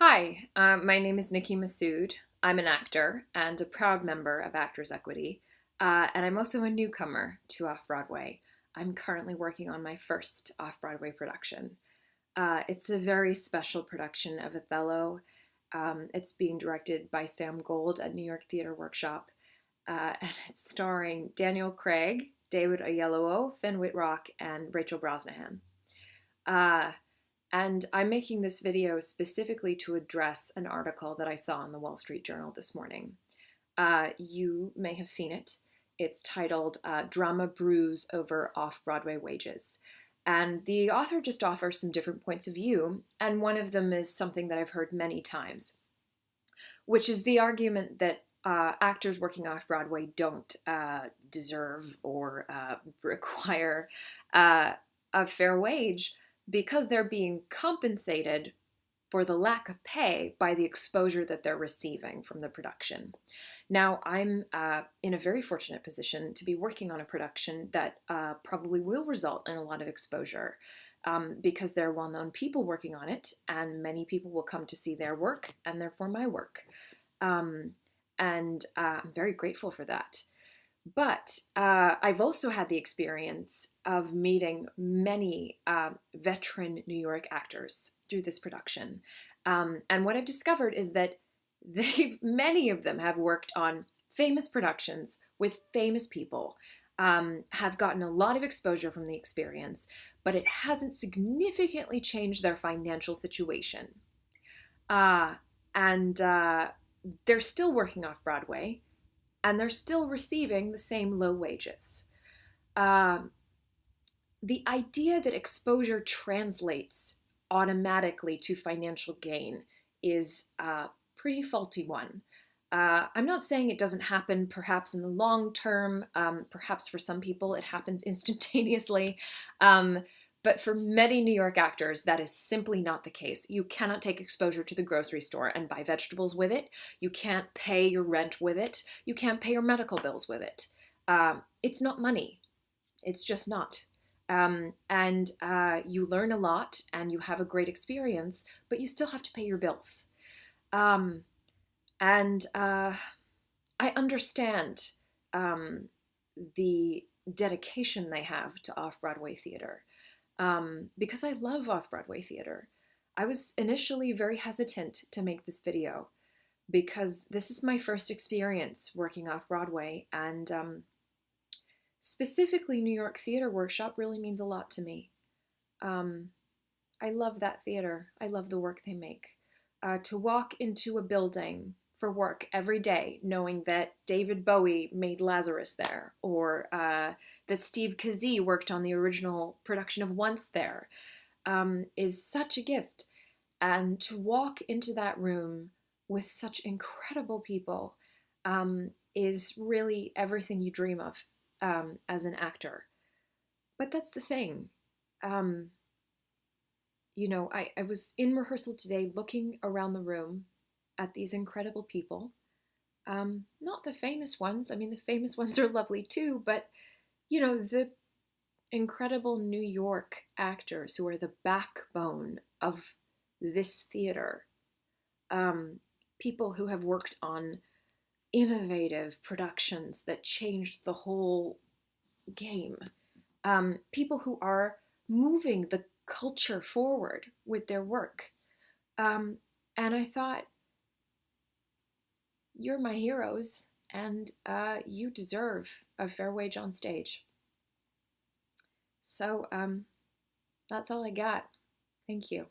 Hi, my name is Nikki Massoud. I'm an actor and a proud member of Actors Equity, and I'm also a newcomer to Off-Broadway. I'm currently working on my first Off-Broadway production. It's a very special production of Othello. It's being directed by Sam Gold at New York Theater Workshop, and it's starring Daniel Craig, David Oyelowo, Finn Wittrock, and Rachel Brosnahan. Uh, and I'm making this video specifically to address an article that I saw in the Wall Street Journal this morning. You may have seen it. It's titled Drama Brews Over Off-Broadway Wages. And the author just offers some different points of view, and one of them is something that I've heard many times, which is the argument that actors working off-Broadway don't deserve or require a fair wage because they're being compensated for the lack of pay by the exposure that they're receiving from the production. Now, I'm in a very fortunate position to be working on a production that probably will result in a lot of exposure because there are well-known people working on it, and many people will come to see their work and therefore my work. I'm very grateful for that. But I've also had the experience of meeting many veteran New York actors through this production. And what I've discovered is that many of them have worked on famous productions with famous people, have gotten a lot of exposure from the experience, but it hasn't significantly changed their financial situation. And they're still working off Broadway, and they're still receiving the same low wages. The idea that exposure translates automatically to financial gain is a pretty faulty one. I'm not saying it doesn't happen perhaps in the long term. Perhaps for some people it happens instantaneously. But for many New York actors, that is simply not the case. You cannot take exposure to the grocery store and buy vegetables with it. You can't pay your rent with it. You can't pay your medical bills with it. It's not money. It's just not. You learn a lot and you have a great experience, but you still have to pay your bills. I understand the dedication they have to off-Broadway theater. Because I love off-Broadway theater. I was initially very hesitant to make this video because this is my first experience working off-Broadway, and specifically New York Theater Workshop really means a lot to me. I love that theater. I love the work they make. To walk into a building for work every day knowing that David Bowie made Lazarus there, or that Steve Kazee worked on the original production of Once there, is such a gift. And to walk into that room with such incredible people is really everything you dream of as an actor. But that's the thing. You know, I was in rehearsal today looking around the room at these incredible people. Not the famous ones. I mean, the famous ones are lovely too, but, you know, the incredible New York actors who are the backbone of this theater. People who have worked on innovative productions that changed the whole game. People who are moving the culture forward with their work. And I thought, you're my heroes, and you deserve a fair wage on stage. So that's all I got. Thank you.